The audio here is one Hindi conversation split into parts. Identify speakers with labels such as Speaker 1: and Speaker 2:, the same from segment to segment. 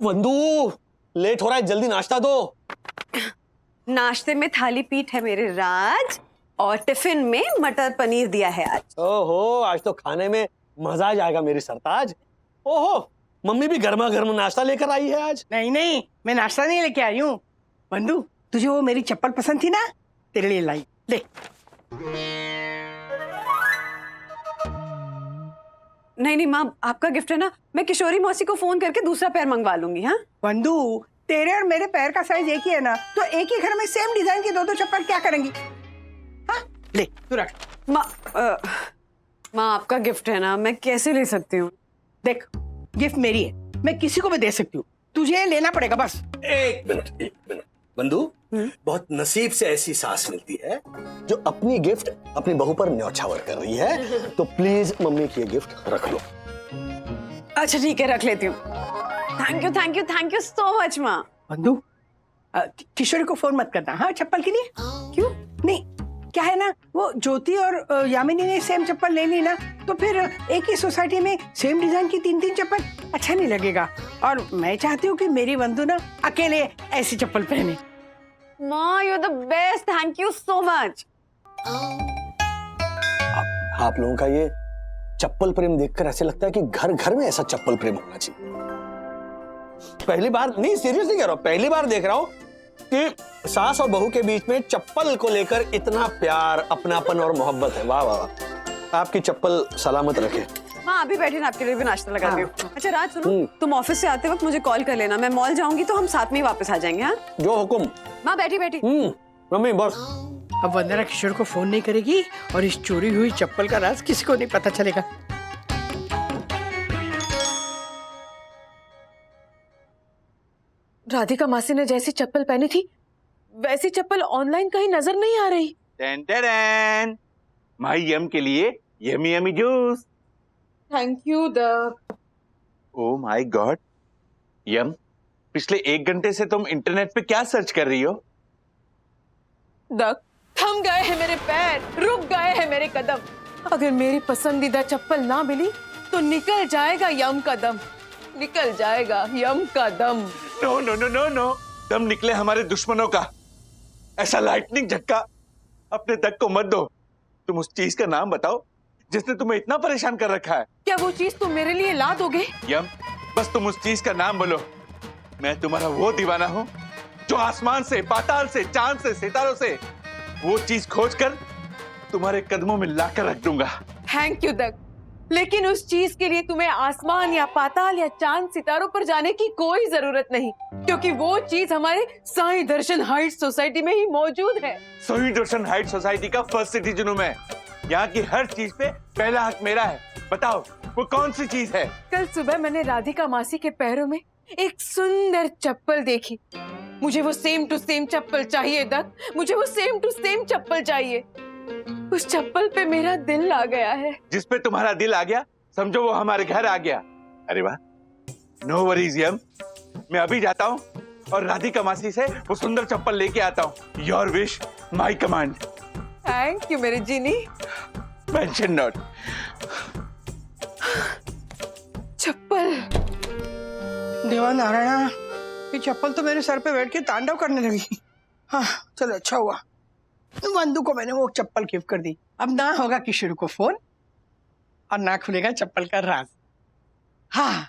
Speaker 1: वंदू, लेट हो रहा है, जल्दी नाश्ता दो।
Speaker 2: नाश्ते में थाली पीठ है मेरे राज, और टिफिन में मटर पनीर दिया है आज।
Speaker 1: ओहो, आज तो खाने में मजा आ जाएगा मेरी सरताज। ओहो, मम्मी भी गर्मा गर्म नाश्ता लेकर आई है आज।
Speaker 3: नहीं नहीं, मैं नाश्ता नहीं लेके आई हूँ। बंधु, तुझे वो मेरी चप्पल पसंद थी ना, तेरे लिए लाई, ले।
Speaker 2: नहीं नहीं माँ, आपका गिफ्ट है ना, मैं किशोरी मौसी को फोन करके दूसरा पैर मंगवा लूंगी। हाँ
Speaker 3: बंधु, तेरे और मेरे पैर का साइज एक ही है ना, तो एक ही घर में सेम डिजाइन की दो दो चप्पल क्या करेंगी? हाँ, ले तू रख।
Speaker 2: माँ आपका गिफ्ट है ना, मैं कैसे ले सकती हूँ?
Speaker 3: देख, गिफ्ट मेरी है, मैं किसी को भी दे सकती हूँ, तुझे लेना पड़ेगा बस।
Speaker 1: एक मिनट बंधु, बहुत नसीब से ऐसी सास मिलती है जो अपनी गिफ्ट अपनी बहू पर न्यौछावर कर रही है। तो प्लीज मम्मी की ये गिफ्ट रख लो।
Speaker 2: अच्छा ठीक है, रख लेती हूँ। थैंक यू सो मच माँ।
Speaker 3: बंधु, किशोरी को फोन मत करना, हाँ, चप्पल के लिए। क्यों? नहीं, क्या है ना, वो ज्योति और यामिनी ने सेम चप्पल ले ली ना, तो फिर एक ही सोसाइटी में सेम डिजाइन की तीन तीन चप्पल अच्छा नहीं लगेगा। और मैं चाहती हूँ कि मेरी बंधु ना अकेले ऐसी चप्पल पहने।
Speaker 2: माँ you are the best, thank you so much.
Speaker 1: आप लोगों का ये चप्पल प्रेम देखकर ऐसे लगता है कि घर घर में ऐसा चप्पल प्रेम होना चाहिए। पहली बार नहीं, सीरियसली कह रहा हूं, पहली बार देख रहा हूं कि सास और बहू के बीच में चप्पल को लेकर इतना प्यार, अपनापन और मोहब्बत है। वाह वाह वाह, आपकी चप्पल सलामत रखे।
Speaker 2: हाँ अभी बैठे ना, आपके लिए भी नाश्ता लगाती हूँ। अच्छा राज सुनो, तुम ऑफिस से आते वक्त मुझे कॉल कर लेना, मैं मॉल जाऊंगी तो हम साथ में ही वापस आ जाएंगे। हाँ
Speaker 1: जो हुकुम।
Speaker 2: माँ बैठी बैठी।
Speaker 1: मम्मी बस।
Speaker 3: अब वंदना किशोर को फोन नहीं करेगी और इस चोरी हुई चप्पल का राज किसी को नहीं पता चलेगा।
Speaker 4: राधिका मासी ने जैसी चप्पल पहनी थी वैसी चप्पल ऑनलाइन कहीं नजर नहीं आ रही।
Speaker 5: टेन माई यम के लिए yummy yummy juice.
Speaker 4: Thank you the.
Speaker 5: Oh my God yum, पिछले 1 घंटे से तुम इंटरनेट पे क्या सर्च कर रही हो?
Speaker 4: द थम गए हैं मेरे पैर, रुक गए हैं मेरे कदम। अगर मेरी पसंदीदा चप्पल ना मिली तो निकल जाएगा यम का दम, निकल जाएगा यम का दम।
Speaker 5: No no no no no, दम निकले हमारे दुश्मनों का। ऐसा लाइटनिंग झटका अपने तक को मत दो। तुम उस चीज का नाम बताओ जिसने तुम्हें इतना परेशान कर रखा है।
Speaker 4: क्या वो चीज तुम मेरे लिए ला दोगे?
Speaker 5: यम, बस तुम उस चीज का नाम बोलो। मैं तुम्हारा वो दीवाना हूँ जो आसमान से, पाताल से, चांद से, सितारों से वो चीज खोज कर तुम्हारे कदमों में लाकर रख दूंगा।
Speaker 4: थैंक यू दक, लेकिन उस चीज के लिए तुम्हें आसमान या पाताल या चांद सितारों पर जाने की कोई जरूरत नहीं, क्योंकि वो चीज हमारे साई दर्शन हाइट सोसाइटी में ही मौजूद है।
Speaker 5: साई दर्शन हाइट सोसाइटी का फर्स्ट सिटीजन हूं मैं। यहाँ की हर चीज पे पहला हक मेरा है। बताओ वो कौन सी चीज है?
Speaker 4: कल सुबह मैंने राधिका मासी के पैरों में एक सुंदर चप्पल देखी। मुझे वो सेम टू सेम चप्पल चाहिए दक, मुझे वो सेम टू सेम चप्पल चाहिए। उस चप्पल पे मेरा दिल आ गया है।
Speaker 5: जिस पे तुम्हारा दिल आ गया समझो वो हमारे घर आ गया। अरे वाह, नो वरीज यम, मैं अभी जाता हूँ और राधिका मासी से वो सुंदर चप्पल लेके आता हूँ। Your wish my command.
Speaker 4: Thank you मेरे जीनी।
Speaker 5: Mention note.
Speaker 4: चप्पल।
Speaker 3: देवा नारायणा, ये चप्पल तो मेरे सर पे बैठ के तांडव करने लगी। हाँ चलो, अच्छा हुआ बंधु को मैंने वो चप्पल गिफ्ट कर दी। अब ना होगा किशोर को फोन और ना खुलेगा चप्पल का राज। हाँ,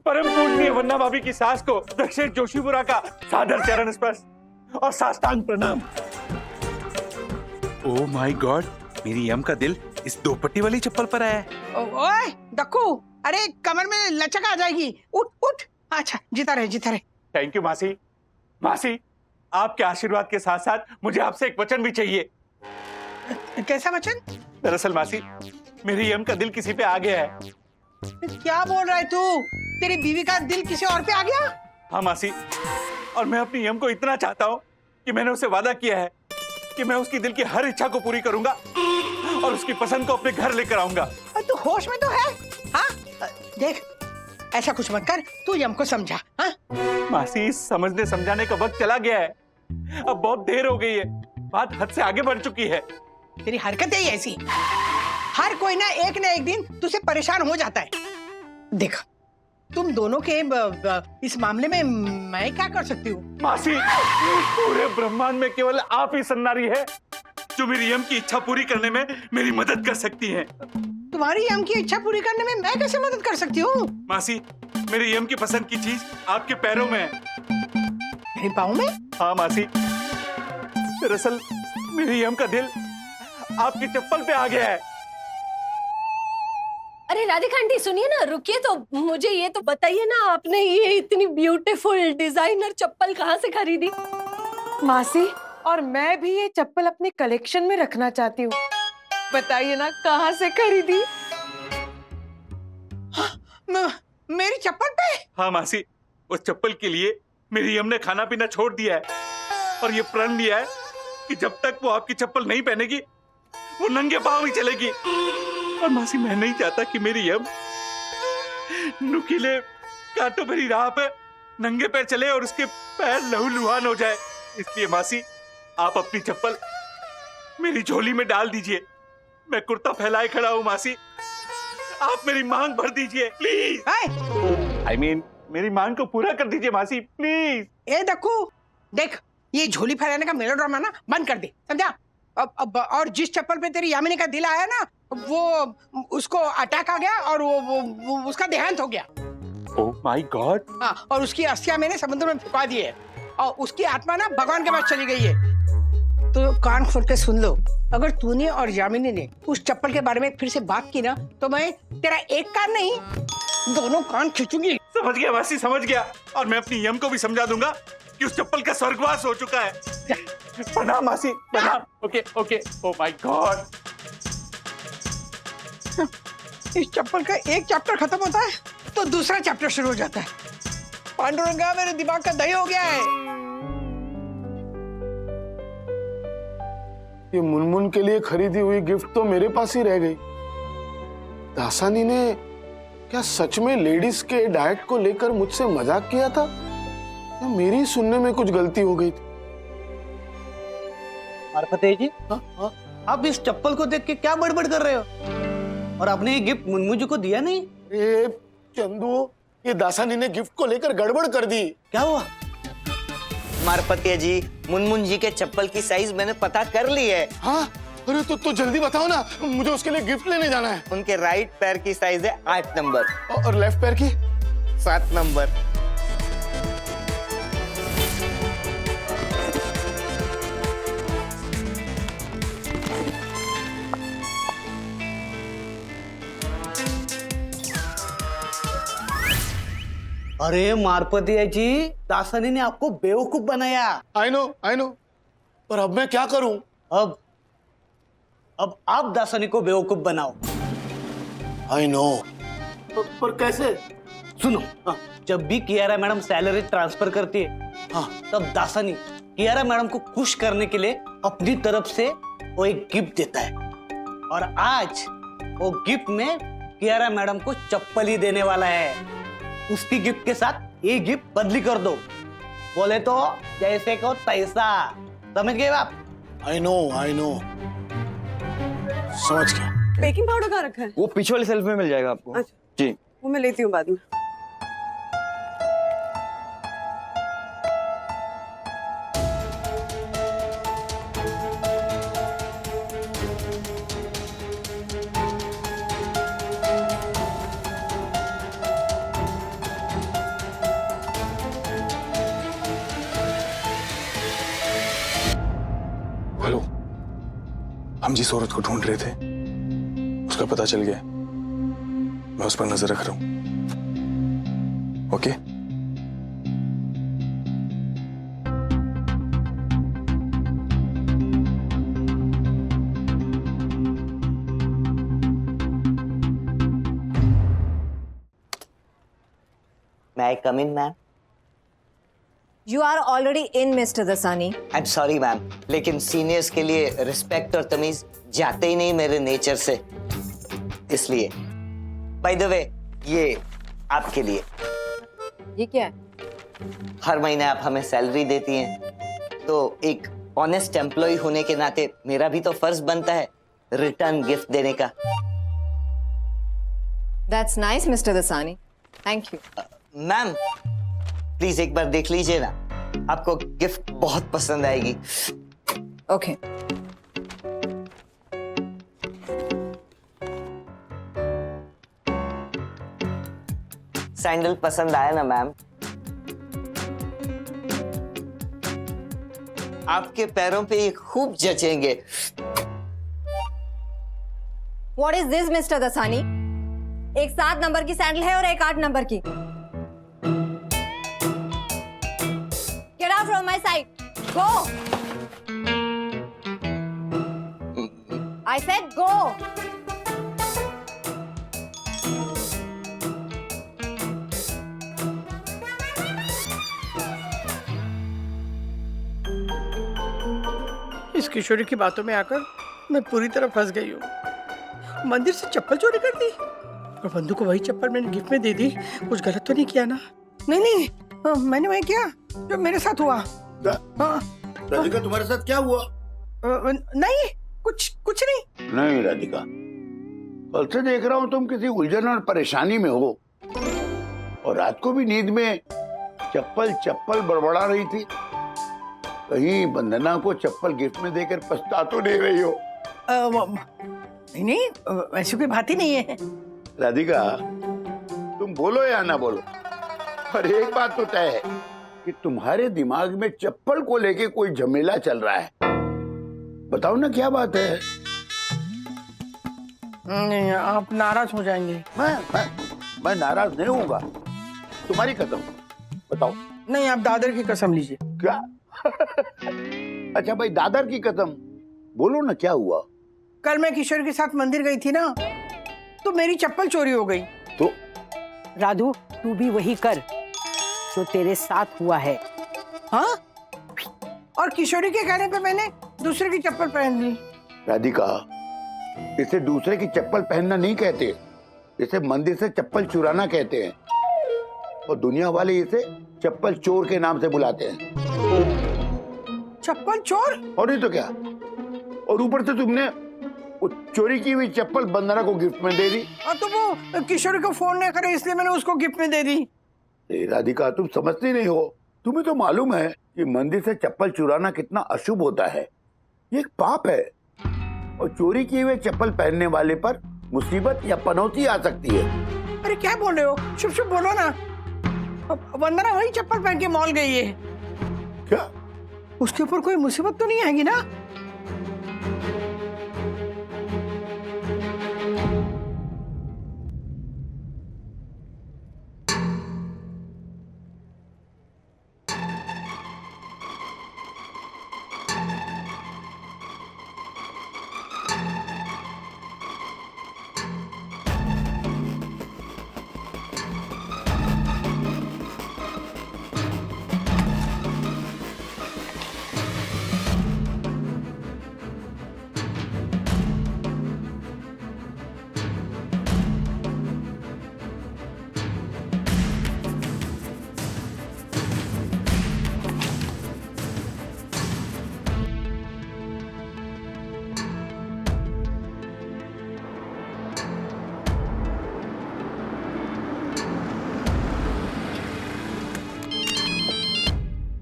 Speaker 5: परम पूजनीय वन्ना भाभी की सास को दक्षिण जोशीपुरा का सादर चरण स्पर्श और साष्टांग प्रणाम। ओह माय गॉड, मेरी यम का दिल इस 2 पट्टी वाली चप्पल पर आया है।
Speaker 3: ओए डक्कू, अरे कमर में लचक आ जाएगी, उठ उठ। अच्छा, जीता रहे जीता रहे।
Speaker 5: थैंक यू मासी। मासी, आपके आशीर्वाद के साथ साथ मुझे आपसे एक वचन भी चाहिए।
Speaker 3: कैसा वचन?
Speaker 5: दरअसल मासी, मेरी यम का दिल किसी पे आ गया है।
Speaker 3: क्या बोल रहा है तू? तेरी बीवी का दिल किसी और पे आ गया?
Speaker 5: हाँ मासी, और मैं अपनी यम को इतना चाहता हूँ कि मैंने उसे वादा किया है कि मैं उसकी दिल की हर इच्छा को पूरी करूंगा और उसकी पसंद को अपने घर लेकर आऊंगा।
Speaker 3: तू होश में तो है? हाँ देख, ऐसा कुछ मत कर, तू यम को समझा। हाँ
Speaker 5: मासी, समझने समझाने का वक्त चला गया है। अब बहुत देर हो गई है, बात हद से आगे बढ़ चुकी है।
Speaker 3: तेरी हरकत है ऐसी। हर कोई ना एक दिन तुझसे परेशान हो जाता है। देख, तुम दोनों के इस मामले में मैं क्या कर सकती हूँ?
Speaker 5: मासी, पूरे ब्रह्मांड में केवल आप ही सन्नारी है जो मेरी यम की इच्छा पूरी करने में मेरी मदद कर सकती हैं।
Speaker 3: तुम्हारी यम की इच्छा पूरी करने में मैं कैसे मदद कर सकती हूँ?
Speaker 5: मासी, मेरी यम की पसंद की चीज आपके पैरों में है।
Speaker 3: मेरे पाँव में?
Speaker 5: हाँ मासी, दरअसल मेरी यम का दिल आपकी चप्पल पे आ गया है।
Speaker 6: अरे राधिका आंटी सुनिए ना, रुकिए तो मुझे ये तो बताइए ना, आपने ये इतनी ब्यूटीफुल डिजाइनर चप्पल कहाँ से खरीदी?
Speaker 4: मासी, और मैं भी ये चप्पल अपने कलेक्शन में रखना चाहती हूँ। बताइए ना कहाँ से खरीदी?
Speaker 3: मेरी चप्पल पे?
Speaker 5: हाँ मासी, उस चप्पल के लिए मेरी यम ने खाना पीना छोड़ दिया है और ये प्रण लिया है कि जब तक वो आपकी चप्पल नहीं पहनेगी वो नंगे पांव ही चलेगी। और मासी, मैं नहीं चाहता कि मेरी यम नुकीले कांटों भरी राह पे नंगे पैर चले और उसके पैर लहूलुहान हो जाए। इसलिए मासी, आप अपनी चप्पल मेरी झोली में डाल दीजिए। मैं कुर्ता फैलाए खड़ा हूँ मासी, आप मेरी मांग भर दीजिए प्लीज। I mean, मेरी मांग को पूरा कर दीजिए मासी, प्लीज।
Speaker 3: ए दक्कू, देख, ये झोली फैलाने का मेलोड्रामा ना बंद कर दे, समझा? अब और जिस चप्पल पे तेरी यामिनी का दिल आया ना, वो उसको अटैक आ गया और वो उसका देहांत हो गया।
Speaker 5: Oh my God.
Speaker 3: हाँ, और उसकी अस्थियां मैंने समुद्र में फेंका दी है और उसकी आत्मा ना भगवान के पास चली गई है। तो कान खोल के सुन लो, अगर तूने और यामिनी ने उस चप्पल के बारे में फिर से बात की ना, तो मैं तेरा एक कान नहीं, दोनों कान खींचूंगी।
Speaker 5: समझ गया मासी, समझ गया। और मैं अपनी यम को भी समझा दूंगा कि उस चप्पल का स्वर्गवास हो चुका है। प्रणाम मासी, प्रणाम। Okay okay. Oh my God.
Speaker 3: इस चप्पल का एक चैप्टर खत्म होता है तो दूसरा चैप्टर शुरू हो जाता है। पांडुरंगा, मेरे दिमाग का दही हो गया है।
Speaker 7: ये मुनमुन के लिए खरीदी हुई गिफ्ट तो मेरे पास ही रह गई। दासानी ने क्या सच में लेडीज के डाइट को लेकर मुझसे मजाक किया था या मेरी सुनने में कुछ गलती हो गई थी?
Speaker 1: मारफते जी, आप इस चप्पल को देख के क्या बड़बड़ कर रहे हो? और आपने ये गिफ्ट मुनमुन जी को दिया नहीं?
Speaker 7: ए चंदू, ये दासानी ने गिफ्ट को लेकर गड़बड़ कर दी।
Speaker 1: क्या हुआ?
Speaker 8: मारपतिया जी, मुनमुन जी के चप्पल की साइज मैंने पता कर ली है।
Speaker 7: हाँ, अरे तो जल्दी बताओ ना, मुझे उसके लिए गिफ्ट लेने जाना है।
Speaker 8: उनके राइट पैर की साइज है 8 नंबर
Speaker 7: और लेफ्ट पैर की
Speaker 8: 7 नंबर।
Speaker 1: अरे मारपतिया जी, दासानी ने आपको बेवकूफ बनाया।
Speaker 7: आई नो, पर अब मैं क्या करूं?
Speaker 1: अब आप दासानी को बेवकूफ बनाओ।
Speaker 7: आई नो, पर कैसे?
Speaker 1: सुनो, जब भी कियारा मैडम सैलरी ट्रांसफर करती है, तब दासानी कियारा मैडम को खुश करने के लिए अपनी तरफ से वो एक गिफ्ट देता है। और आज वो गिफ्ट में कियारा मैडम को चप्पल ही देने वाला है। उसकी गिफ्ट के साथ ये गिफ्ट बदली कर दो, बोले तो जैसे को तैसा। समझ गए आप?
Speaker 7: आई नो, समझ गया।
Speaker 2: बेकिंग पाउडर कहाँ रखा है?
Speaker 9: वो पीछे वाले सेल्फ में मिल जाएगा आपको।
Speaker 2: अच्छा।
Speaker 9: जी।
Speaker 2: वो मैं लेती हूँ बाद में।
Speaker 7: हेलो, हम जिस औरत को ढूंढ रहे थे उसका पता चल गया। मैं उस पर नजर रख रहा हूं। Okay?
Speaker 8: May I come in, ma'am?
Speaker 6: You are already in, Mr. Dasani.
Speaker 8: I am sorry ma'am, लेकिन सीनियर्स के लिए रिस्पेक्ट और तमीज जाते ही नहीं मेरे नेचर से, इसलिए। बाय द वे, ये आपके लिए।
Speaker 6: ये क्या है?
Speaker 8: हर महीने आप हमें सैलरी देती हैं, तो एक ऑनेस्ट एम्प्लॉय होने के नाते मेरा भी तो फर्ज बनता है रिटर्न गिफ्ट देने का।
Speaker 9: That's nice, Mr. Dasani. Thank you.
Speaker 8: Ma'am please एक बार देख लीजिए ना, आपको गिफ्ट बहुत पसंद आएगी।
Speaker 9: Okay.
Speaker 8: सैंडल पसंद आया ना मैम? आपके पैरों पे ये खूब जचेंगे।
Speaker 9: What is this, Mr. Dasani? एक 7 नंबर की सैंडल है और एक 8 नंबर की। Get out from my sight. Go. I said go.
Speaker 3: इस किशोरी की बातों में आकर मैं पूरी तरह फंस गई हूँ। मंदिर से चप्पल चोरी कर दी और बंधु को वही चप्पल मैंने गिफ्ट में दे दी। कुछ गलत तो नहीं किया ना? नहीं, मैंने वही किया जो मेरे साथ हुआ। हाँ।
Speaker 10: राधिका तुम्हारे साथ क्या हुआ?
Speaker 3: नहीं, कुछ नहीं।
Speaker 10: नहीं राधिका, कल से देख रहा हूँ तुम किसी उलझन और परेशानी में हो, और रात को भी नींद में चप्पल बड़बड़ा रही थी। कहीं वंदना को चप्पल गिफ्ट में देकर पछता तो नहीं रही हो?
Speaker 3: नहीं, ऐसी कोई बात ही नहीं है।
Speaker 10: राधिका तुम बोलो या ना बोलो, पर एक बात तो तय है कि तुम्हारे दिमाग में चप्पल को लेके कोई झमेला चल रहा है। बताओ ना क्या बात है?
Speaker 3: नहीं, आप नाराज हो जाएंगे।
Speaker 10: मैं नाराज नहीं होऊंगा, तुम्हारी कसम। बताओ।
Speaker 3: नहीं, आप दादर की कसम लीजिए।
Speaker 10: क्या? अच्छा भाई, दादर की कसम। बोलो ना क्या हुआ?
Speaker 3: कल मैं किशोर के साथ मंदिर गई थी ना, तो मेरी चप्पल चोरी हो गई।
Speaker 10: तो
Speaker 11: राधु, तू भी वही कर जो तेरे साथ हुआ है।
Speaker 3: हाँ? और किशोरी के कहने पे मैंने दूसरे की चप्पल पहन ली।
Speaker 10: राधिका, इसे दूसरे की चप्पल पहनना नहीं कहते, इसे मंदिर से चप्पल चुराना कहते हैं, और दुनिया वाले इसे चप्पल चोर के नाम से बुलाते हैं।
Speaker 3: चप्पल चोर?
Speaker 10: और नहीं तो क्या। और ऊपर से तुमने वो चोरी की हुई चप्पल वंदना को गिफ्ट में दे दी।
Speaker 3: और तो वो किशोरी को फोन नहीं करे इसलिए मैंने उसको गिफ्ट में दे दी।
Speaker 10: राधिका तुम समझती नहीं हो। तुम्हें तो मालूम है कि मंदिर से चप्पल चुराना कितना अशुभ होता है, ये एक पाप है, और चोरी किए हुए चप्पल पहनने वाले पर मुसीबत या पनौती आ सकती है।
Speaker 3: अरे क्या बोल रहे हो? शुभ बोलो ना। वंदना वही चप्पल पहन के मॉल गई है।
Speaker 10: क्या?
Speaker 3: उसके ऊपर कोई मुसीबत तो नहीं आएगी ना?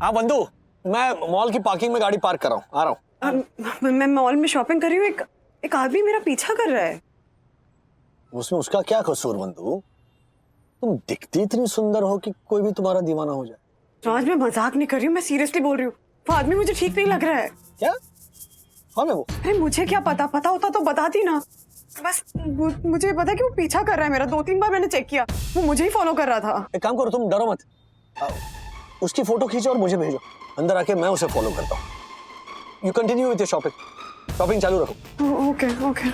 Speaker 1: हाँ बंधु, मैं मॉल की पार्किंग में गाड़ी पार्क कर रहा हूँ, आ रहा हूँ।
Speaker 2: मैं मॉल में शॉपिंग कर रही हूँ, एक आदमी मेरा पीछा कर रहा है।
Speaker 1: उसमें उसका क्या कसूर बंधु? तुम दिखती इतनी सुंदर हो कि कोई भी तुम्हारा दीवाना हो जाए।
Speaker 2: राज, मैं मजाक नहीं कर रही हूँ, मैं सीरियसली बोल रही हूँ। वो आदमी मुझे ठीक नहीं लग रहा है।
Speaker 1: क्या? कौन है वो?
Speaker 2: अरे मुझे क्या पता होता तो बताती ना। बस मुझे पता कि वो पीछा कर रहा है मेरा। 2-3 बार मैंने चेक किया, वो मुझे ही फॉलो कर रहा था।
Speaker 1: एक काम करो, तुम डरो मत, उसकी फोटो खींचो और मुझे भेजो, अंदर आके मैं उसे फॉलो करता हूँ। You continue with your shopping चालू रखो।
Speaker 2: ओके।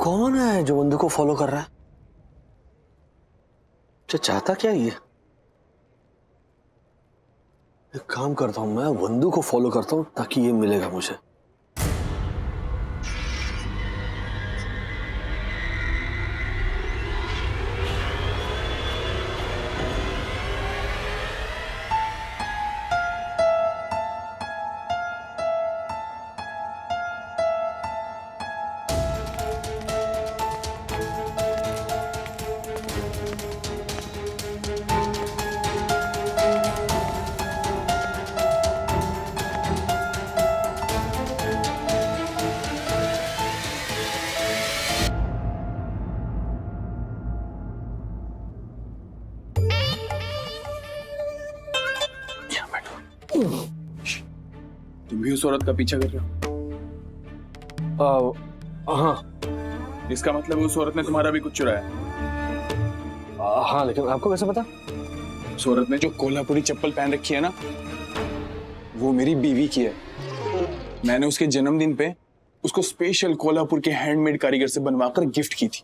Speaker 1: कौन है जो बंदू को फॉलो कर रहा है? चाहता क्या ये? एक काम करता हूं, मैं वंदू को फॉलो करता हूं ताकि ये मिलेगा मुझे।
Speaker 12: तुम भी उस औरत का पीछा कर रहे हो?
Speaker 1: हाँ।
Speaker 12: इसका मतलब उस औरत ने तुम्हारा भी कुछ चुराया?
Speaker 1: हाँ, लेकिन आपको कैसे पता?
Speaker 12: उस औरत ने जो कोल्हापुरी चप्पल पहन रखी है ना, वो मेरी बीवी की है। मैंने उसके जन्मदिन पे उसको स्पेशल कोल्हापुर के हैंडमेड कारीगर से बनवाकर गिफ्ट की थी।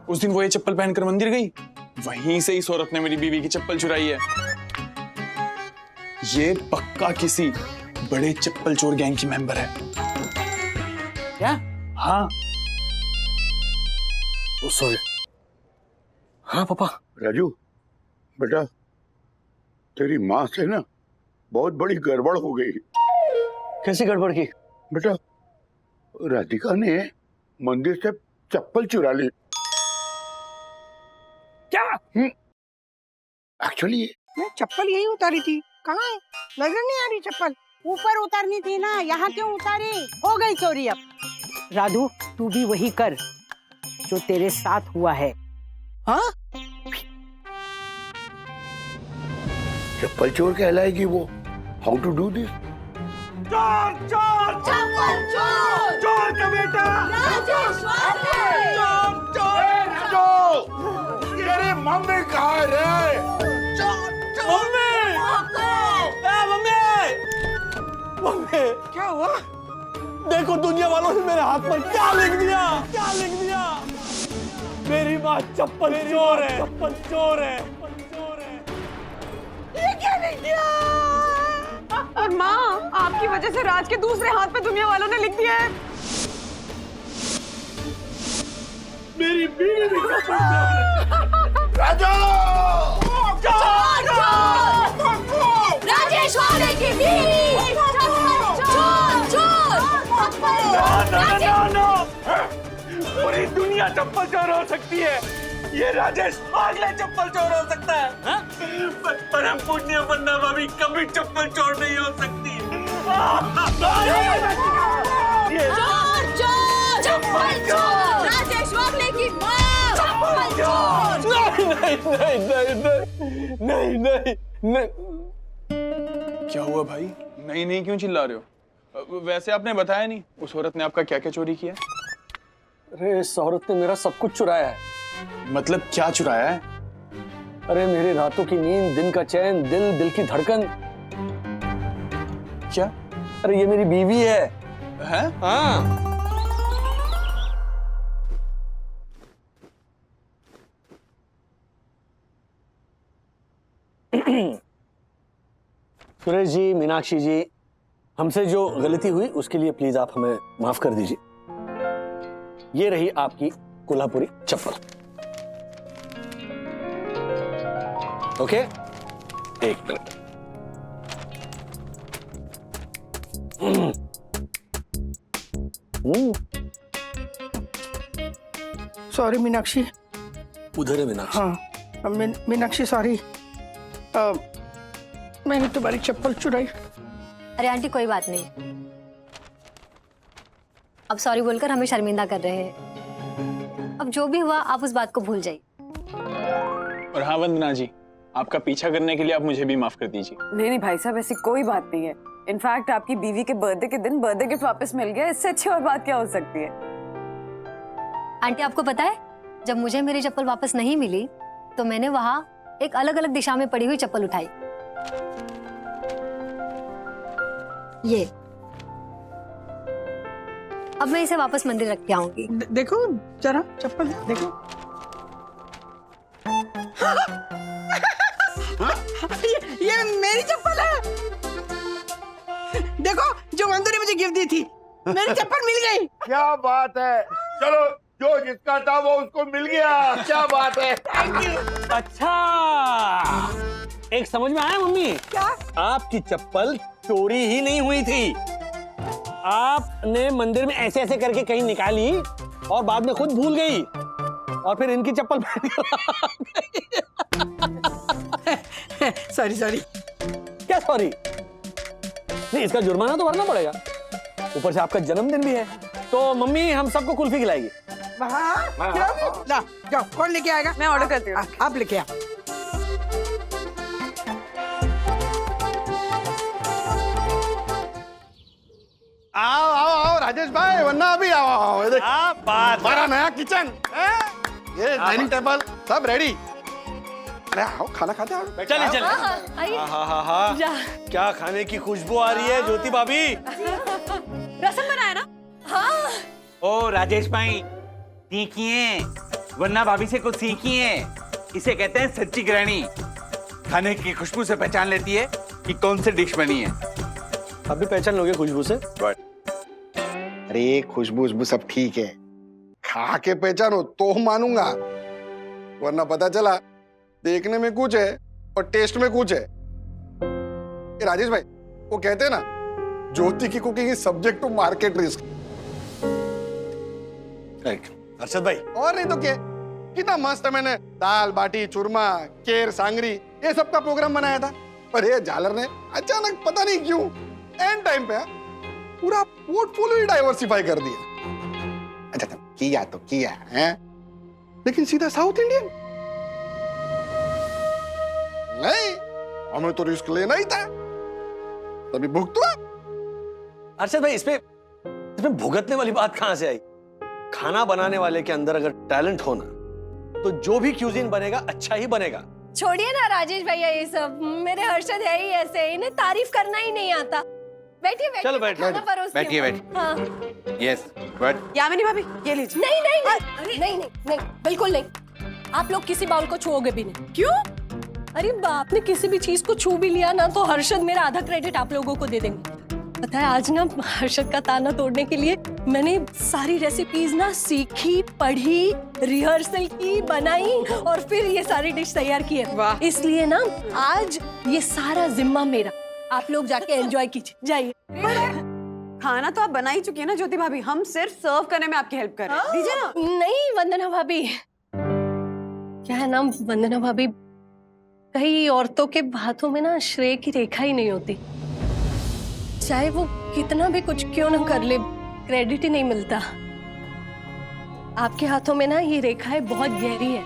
Speaker 12: उस दिन वो ये चप्पल पहनकर मंदिर गई, वहीं से इस औरत ने मेरी बीवी की चप्पल चुराई है। ये पक्का किसी बड़े चप्पल चोर गैंग की मेंबर है।
Speaker 1: क्या?
Speaker 12: हाँ।
Speaker 1: सॉरी। हाँ पापा।
Speaker 10: राजू बेटा, तेरी माँ से ना बहुत बड़ी गड़बड़ हो गई।
Speaker 1: कैसी गड़बड़ की?
Speaker 10: बेटा, राधिका ने मंदिर से चप्पल चुरा ली।
Speaker 3: क्या?
Speaker 10: एक्चुअली
Speaker 11: मैं चप्पल यही उतारी थी, कहाँ है? नजर नहीं आ रही चप्पल। ऊपर उतारनी थी ना, यहाँ क्यों उतारी? हो गई चोरी अब। राधु, तू भी वही कर जो तेरे साथ हुआ है। हाँ?
Speaker 10: चप्पल चोर कहलाएगी वो। How to do this?
Speaker 5: चोर चोर
Speaker 6: चप्पल चोर
Speaker 5: चोर का बेटा
Speaker 6: राजेश्वर
Speaker 10: तेरी मम्मी कहाँ है रे?
Speaker 1: मम्मी!
Speaker 3: क्या हुआ?
Speaker 1: देखो दुनिया वालों ने मेरे हाथ पर क्या लिख दिया? क्या लिख दिया? मेरी माँ चप्पल चोर है। चप्पल चोर है।
Speaker 2: ये क्या लिख दिया? और माँ, आपकी वजह से राज के दूसरे हाथ पे दुनिया वालों ने लिख दिया है।
Speaker 1: मेरी बीवी भी चप्पल चोर है।
Speaker 10: राजू!
Speaker 6: राजेश्वर की बीवी चोर चोर
Speaker 5: पूरी दुनिया चप्पल चोर हो सकती है, ये राजेश पागले चप्पल चोर हो सकता है, हा? परम पुण्य बंदा भाभी कभी चप्पल चोर नहीं हो सकती।
Speaker 6: चोर चोर चप्पल चोर राजेश्वर की माँ चप्पल चोर।
Speaker 1: नहीं।
Speaker 12: क्या हुआ भाई? नहीं नहीं क्यों चिल्ला रहे हो? वैसे आपने बताया नहीं उस औरत ने आपका क्या क्या चोरी किया?
Speaker 1: अरे इस औरत ने मेरा सब कुछ चुराया है।
Speaker 12: मतलब क्या चुराया है?
Speaker 1: अरे मेरी रातों की नींद, दिन का चैन, दिल की धड़कन।
Speaker 12: क्या?
Speaker 1: अरे ये मेरी बीवी है।
Speaker 12: हैं?
Speaker 1: हाँ। सुरेश जी, मीनाक्षी जी, हमसे जो गलती हुई उसके लिए प्लीज आप हमें माफ कर दीजिए। ये रही आपकी कोल्हापुरी चप्पल। ओके, एक मिनट।
Speaker 3: सॉरी मीनाक्षी।
Speaker 1: उधर है मीनाक्षी।
Speaker 3: हाँ मीनाक्षी सॉरी, मैंने तुम्हारी चप्पल चुराई।
Speaker 9: अरे आंटी कोई बात नहीं, अब सॉरी बोलकर हमें शर्मिंदा कर रहे हैं। अब जो भी हुआ आप उस बात को भूल जाइए।
Speaker 12: और हाँ वंदना जी, आपका पीछा करने के लिए आप मुझे भी माफ कर दीजिए।
Speaker 2: नहीं भाई साहब, ऐसी कोई बात नहीं है। इनफैक्ट आपकी बीवी के बर्थडे के दिन बर्थडे गिफ्ट वापस मिल गया, इससे अच्छी और बात क्या हो सकती है?
Speaker 9: आंटी आपको पता है, जब मुझे मेरी चप्पल वापस नहीं मिली तो मैंने वहां एक अलग अलग दिशा में पड़ी हुई चप्पल उठाई। ये अब मैं इसे वापस मंदिर रख के आऊंगी।
Speaker 3: देखो जरा चप्पल देखो। ये मेरी चप्पल है। देखो जो मंदू ने मुझे गिफ्ट दी थी, मेरी चप्पल मिल गई।
Speaker 10: क्या बात है, चलो जो जिसका था वो उसको मिल गया। क्या बात है।
Speaker 3: Thank you.
Speaker 1: अच्छा, एक समझ में आया मम्मी?
Speaker 3: क्या?
Speaker 1: आपकी चप्पल चोरी ही नहीं हुई थी, आपने मंदिर में ऐसे ऐसे करके कहीं निकाली और बाद में खुद भूल गई और फिर इनकी चप्पल पहन के
Speaker 3: सॉरी सॉरी।
Speaker 1: क्या सॉरी? नहीं, इसका जुर्माना तो भरना पड़ेगा, ऊपर से आपका जन्मदिन भी है। तो मम्मी हम सबको कुल्फी खिलाएगी।
Speaker 3: ला जाओ, कौन लेके आएगा?
Speaker 2: मैं ऑर्डर करती हूँ।
Speaker 3: आप लेके आओ।
Speaker 7: आओ आओ आओ राजेश भाई, वरना अभी आओ आओ। देख
Speaker 1: बात
Speaker 7: हमारा नया किचन, ये डाइनिंग टेबल सब रेडी। अरे आओ खाना खाते आओ।
Speaker 1: चले चले।
Speaker 6: आइए।
Speaker 1: हाँ
Speaker 6: जा।
Speaker 1: क्या खाने की खुशबू आ रही है ज्योति भाभी।
Speaker 2: रसम बनाया ना?
Speaker 6: हाँ
Speaker 5: ओ राजेश भाई, सीखिए, वरना भाभी से कुछ सीखिए। इसे कहते हैं सच्ची गृहिणी। खाने की खुशबू से पहचान लेती है कि कौन सी डिश बनी है।
Speaker 1: आप भी पहचान लोगे खुशबू से?
Speaker 7: अरे खुशबू खुशबू सब ठीक है, खा के पहचानो तो मानूंगा, वरना पता चला देखने में कुछ है और टेस्ट में कुछ है। ये राजेश भाई, वो कहते हैं ना, ज्योति की cooking is subject to market risk.
Speaker 1: Arshad भाई,
Speaker 7: और नहीं तो क्या, कितना मस्त है। मैंने दाल बाटी चूरमा केर सांगरी ये सब का प्रोग्राम बनाया था, पर ये झालर ने अचानक पता नहीं क्यों एंड टाइम पे पूरा पोर्टफोलियो ही डाइवर्सिफाई कर दिया। अच्छा किया तो किया है, लेकिन सीधा साउथ इंडियन नहीं, हमें तो रिस्क लेना ही था, तभी भुगतो।
Speaker 1: अर्षद भाई, इसमें भुगतने वाली बात कहां से आई? खाना बनाने वाले के अंदर अगर टैलेंट हो ना, तो जो भी क्यूजीन बनेगा अच्छा ही बनेगा।
Speaker 6: छोड़िए ना राजेश भैया ये सब, मेरे हर्षद है ही ऐसे, इन्हें तारीफ करना ही नहीं आता। बैठिए बैठिए।
Speaker 1: चलो बैठिए।
Speaker 6: खाना परोसती हूँ।
Speaker 5: बैठिए बैठिए।
Speaker 6: हाँ।
Speaker 5: यस बट
Speaker 2: यामिनी भाभी ये लीजिए।
Speaker 6: नहीं नहीं नहीं नहीं नहीं नहीं बिल्कुल नहीं। आप लोग किसी बाउल को छुओगे भी नहीं।
Speaker 2: क्यों?
Speaker 6: अरे आपने किसी भी चीज को छू भी लिया ना तो हर्षद मेरा आधा क्रेडिट आप लोगों को दे देंगे। पता है आज ना हर्षद का ताना तोड़ने के लिए मैंने सारी रेसिपीज ना सीखी, पढ़ी, रिहर्सल की, बनाई और फिर ये सारी डिश तैयार की है।
Speaker 2: वाह।
Speaker 6: इसलिए ना आज ये सारा जिम्मा मेरा। आप लोग जाके एंजॉय कीजिए, जाइए।
Speaker 2: खाना तो आप बना ही चुकी है ना ज्योति भाभी, हम सिर्फ सर्व करने में आपकी हेल्प कर रहे हैं। दीजिए ना।
Speaker 6: नहीं वंदना भाभी, क्या है ना वंदना भाभी, कई औरतों के हाथों में ना श्रेय की रेखा ही नहीं होती, चाहे वो कितना भी कुछ क्यों ना कर ले क्रेडिट ही नहीं मिलता। आपके हाथों में ना ये रेखाएं बहुत गहरी है,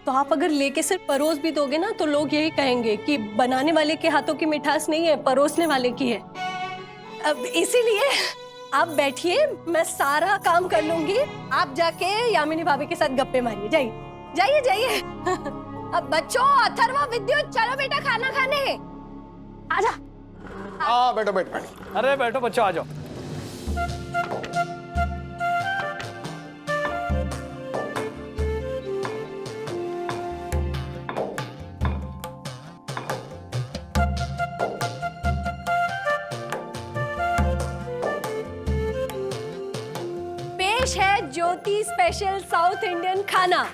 Speaker 6: तो आप अगर लेके सिर्फ परोस भी दोगे ना तो लोग यही कहेंगे कि बनाने वाले के हाथों की मिठास नहीं है, परोसने वाले की है। अब इसीलिए आप बैठिए, मैं सारा काम कर लूंगी, आप जाके यामिनी भाभी के साथ गप्पे मारिए। जाइए जाइए जाइए। अब बच्चों, अथर्व, विद्युत, चलो बेटा खाना खाने। आजा।
Speaker 7: बैठो बैठो बैठो।
Speaker 1: अरे बैठो बच्चों, आ जाओ।
Speaker 6: पेश है ज्योति स्पेशल साउथ इंडियन खाना।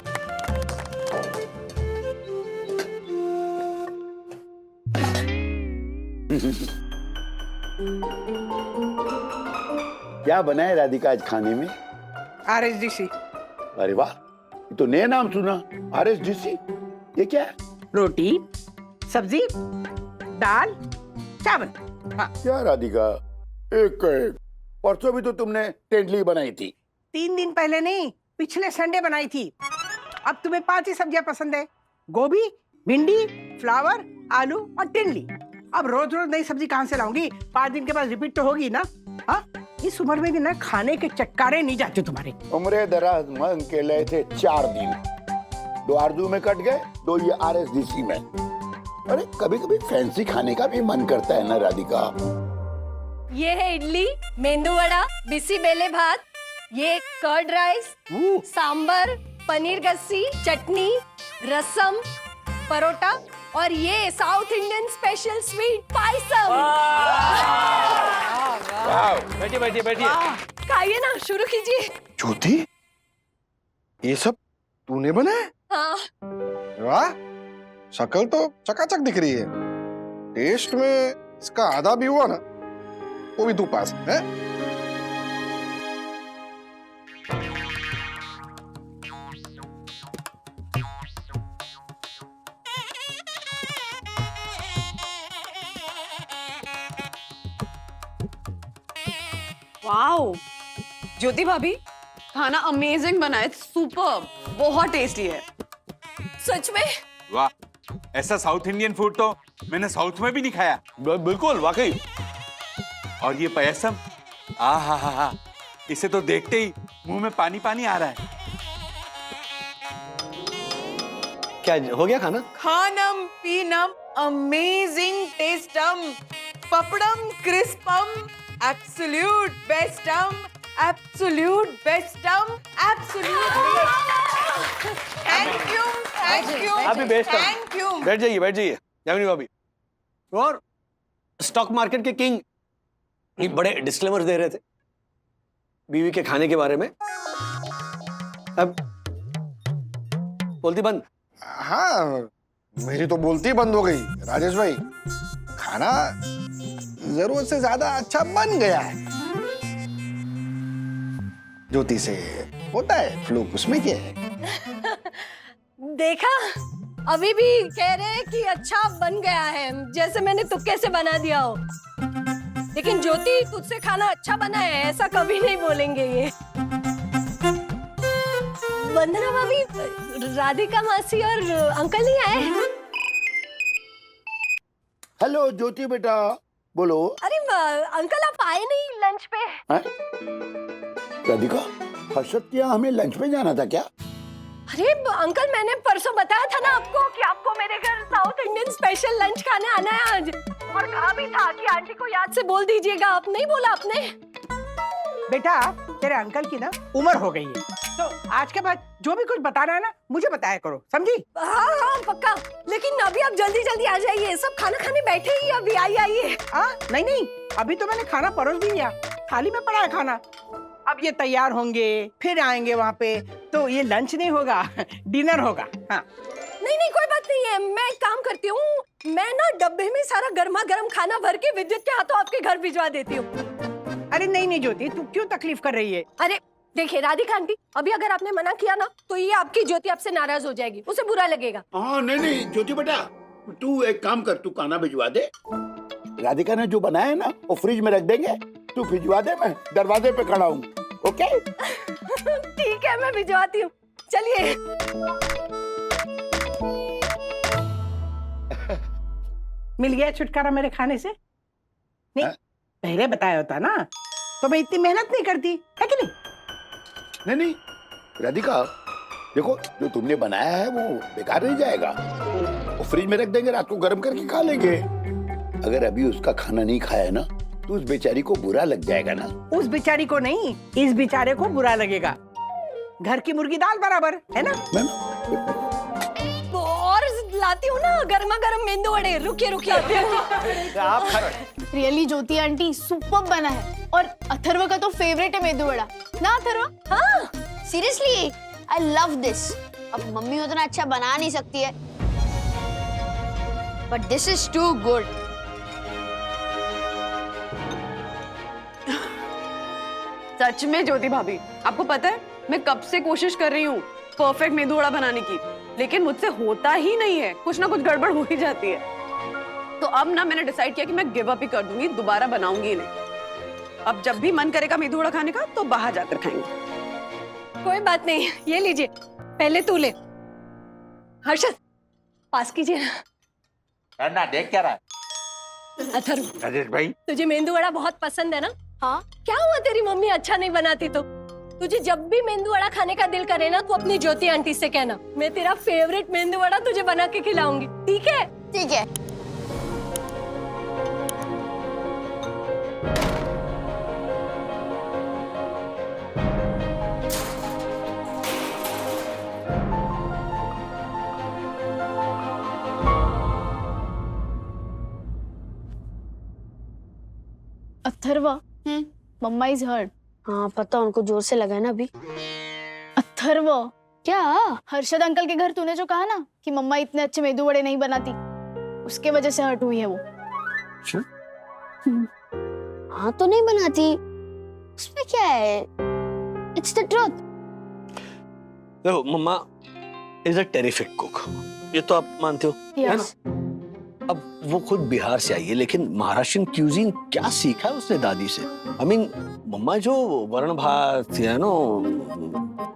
Speaker 10: क्या बना है राधिका आज खाने में?
Speaker 3: RSDC
Speaker 10: अरे वाह, ये तो नया नाम सुना, RSDC। ये क्या है?
Speaker 11: रोटी, सब्जी, दाल, चावल। हाँ।
Speaker 10: क्या राधिका, एक का एक। परसों भी तो तुमने तेंदली बनाई थी।
Speaker 11: 3 दिन पहले नहीं, पिछले संडे बनाई थी। अब तुम्हें 5 ही सब्जियां पसंद है, गोभी, भिंडी, फ्लावर, आलू और टेंडली। अब रोज रोज नई सब्जी कहाँ से लाऊंगी? 5 दिन के बाद रिपीट तो होगी ना। हाँ, इस उम्र में भी ना खाने के चटकारे नहीं जाते तुम्हारे।
Speaker 10: उम्र दराज मांग के लाए थे 4 दिन, 2 आरजू में कट गए, 2 ये RSDC में। अरे कभी कभी फैंसी खाने का भी मन करता है ना राधिका।
Speaker 6: ये है इडली, मेंदू वड़ा, बिसी बेले भात, ये कर्ड राइस, सांबर, पनीर गस्सी, चटनी, रसम, परोटा और ये south Indian special sweet payasam.
Speaker 1: बैठिए बैठिए बैठिए।
Speaker 6: खाइए ना, शुरू कीजिए।
Speaker 7: ज्योति, ये सब तूने बनाया?
Speaker 6: हाँ।
Speaker 7: वाह, शक्ल तो चकाचक दिख रही है। टेस्ट में इसका आधा भी हुआ ना, वो भी तू पास है।
Speaker 2: वाओ ज्योति भाभी, खाना अमेजिंग बना है, सुपर, बहुत टेस्टी है।
Speaker 6: सच में?
Speaker 5: वाह, ऐसा साउथ इंडियन फूड तो मैंने साउथ में भी नहीं खाया।
Speaker 1: बिल्कुल वाकई।
Speaker 5: और ये पायसम, आहा, इसे तो देखते ही मुंह में पानी पानी आ रहा है।
Speaker 1: क्या हो गया खाना?
Speaker 4: खानम पीनम अमेजिंग टेस्टम, पपड़म क्रिस्पम, एब्सोल्यूट बेस्टम, एब्सोल्यूट बेस्टम, एब्सोल्यूट। थैंक यू
Speaker 1: आप भी बेस्ट
Speaker 4: थैंक यू।
Speaker 1: बैठ जाइए यामिनी भाभी। और स्टॉक मार्केट के किंग एक बड़े डिस्क्लेमर दे रहे थे बीवी के खाने के बारे में। अब बोलती बंद।
Speaker 7: हाँ, मेरी तो बोलती बंद हो गई। राजेश भाई, खाना जरूरत से ज्यादा अच्छा बन गया है। ज्योति से होता है फ्लूक, उसमें क्या है?
Speaker 6: देखा, अभी भी कह रहे हैं कि अच्छा बन गया है, जैसे मैंने तुक्के से बना दिया हो। लेकिन ज्योति, तुझसे खाना अच्छा बना है ऐसा कभी नहीं बोलेंगे ये। वंदना भाभी, राधिका मासी और अंकल नहीं आए?
Speaker 10: हेलो ज्योति बेटा, बोलो।
Speaker 6: अरे अंकल, आप आए नहीं लंच पे?
Speaker 10: राधिका, हर्षद के यहाँ हमें लंच पे जाना था क्या?
Speaker 6: अरे अंकल, मैंने परसों बताया था ना आपको कि आपको मेरे घर साउथ इंडियन स्पेशल लंच खाने आना है आज, और कहा भी था कि आंटी को याद से बोल दीजिएगा। आप नहीं बोला आपने?
Speaker 3: बेटा, तेरे अंकल की ना उम्र हो गई है, तो आज के बाद जो भी कुछ बताना है ना मुझे बताया करो, समझी?
Speaker 6: हाँ पक्का। लेकिन अभी आप जल्दी जल्दी आ जाइए, सब खाना खाने बैठे ही अभी। आइए।
Speaker 3: नहीं, अभी तो मैंने खाना परोस भी लिया, थाली में पड़ा है खाना। अब ये तैयार होंगे, फिर आएंगे वहाँ पे, तो ये लंच नहीं होगा, डिनर होगा। हाँ।
Speaker 6: नहीं, कोई बात नहीं है। मैं एक काम करती हूँ, मैं ना डब्बे में सारा गर्मा गर्म खाना भर के विद्युत के हाथों आपके घर भिजवा देती हूँ।
Speaker 3: अरे नहीं ज्योति, तू क्यों तकलीफ कर रही है?
Speaker 6: अरे देखिए राधिका आंटी, अभी अगर आपने मना किया ना तो ये आपकी ज्योति आपसे नाराज हो जाएगी, उसे बुरा लगेगा।
Speaker 10: हाँ नहीं ज्योति बेटा, तू एक काम कर, तू खाना भिजवा दे। राधिका ने जो बनाया है ना वो फ्रिज में रख देंगे, तू भिजवा दे, मैं दरवाजे पे खड़ा हूँ। ओके?
Speaker 6: ठीक है, मैं भिजवाती हूँ। चलिए।
Speaker 3: मिल गया छुटकारा मेरे खाने से? नहीं, पहले बताया होता ना तो मैं इतनी मेहनत नहीं करती, है कि नहीं?
Speaker 10: नहीं राधिका, देखो जो तुमने बनाया है वो बेकार नहीं जाएगा, वो फ्रिज में रख देंगे, रात को गर्म करके खा लेंगे। अगर अभी उसका खाना नहीं खाया ना तो उस बेचारी को बुरा लग जाएगा ना।
Speaker 3: उस बेचारी को नहीं, इस बेचारे को बुरा लगेगा। घर की मुर्गी दाल बराबर है ना?
Speaker 6: और लाती हूँ ना गर्मा गर्म मेंदू वड़े। रुकिए
Speaker 1: आप
Speaker 13: रियली ज्योति आंटी सुपर बना है, और अथर्व का तो फेवरेट है मेदू वड़ा ना अथर्व?
Speaker 6: हाँ
Speaker 13: सीरियसली आई लव दिस। अब मम्मी उतना अच्छा बना नहीं सकती है, but this is too good.
Speaker 2: सच में ज्योति भाभी, आपको पता है मैं कब से कोशिश कर रही हूँ परफेक्ट मेदू वड़ा बनाने की, लेकिन मुझसे होता ही नहीं है, कुछ ना कुछ गड़बड़ हो ही जाती है। तो अब ना मैंने डिसाइड किया कि मैं गिव अप ही कर दूंगी, दोबारा बनाऊंगी ही नहीं। अब जब भी मन करेगा मेदू वड़ा खाने का तो बाहर जाकर खाएंगे।
Speaker 6: कोई बात नहीं, ये लीजिए, पहले तू ले। हर्षद पास कीजिए
Speaker 5: ना। देख क्या रहा?
Speaker 6: अथर्व,
Speaker 5: राजेश भाई,
Speaker 6: तुझे मेंदू वड़ा बहुत पसंद है ना?
Speaker 13: हाँ।
Speaker 6: क्या हुआ तेरी मम्मी अच्छा नहीं बनाती तो? तुझे जब भी मेंदू वड़ा खाने का दिल करे ना तो अपनी ज्योति आंटी से कहना, मैं तेरा फेवरेट मेंदू वड़ा तुझे बना के खिलाऊंगी, ठीक है?
Speaker 13: ठीक है। अथर्वा, मम्मा इज हर्ट।
Speaker 14: हाँ पता, उनको जोर से लगा है ना अभी।
Speaker 13: अथर्वा, क्या? हर्षद अंकल के घर तूने जो कहा ना कि मम्मा इतने अच्छे मेदू वड़े नहीं बनाती, उसके वजह से हर्ट हुई है वो।
Speaker 14: हाँ तो नहीं बनाती, उसमें क्या है? It's the truth.
Speaker 1: देखो मम्मा इज अ टेरिफिक कुक, ये तो आप मानते हो, है ना? अब वो खुद बिहार से आई है, लेकिन महाराष्ट्रियन क्यूजीन क्या सीखा है उसने दादी से? आई मीन मम्मा जो वरण भात है ना,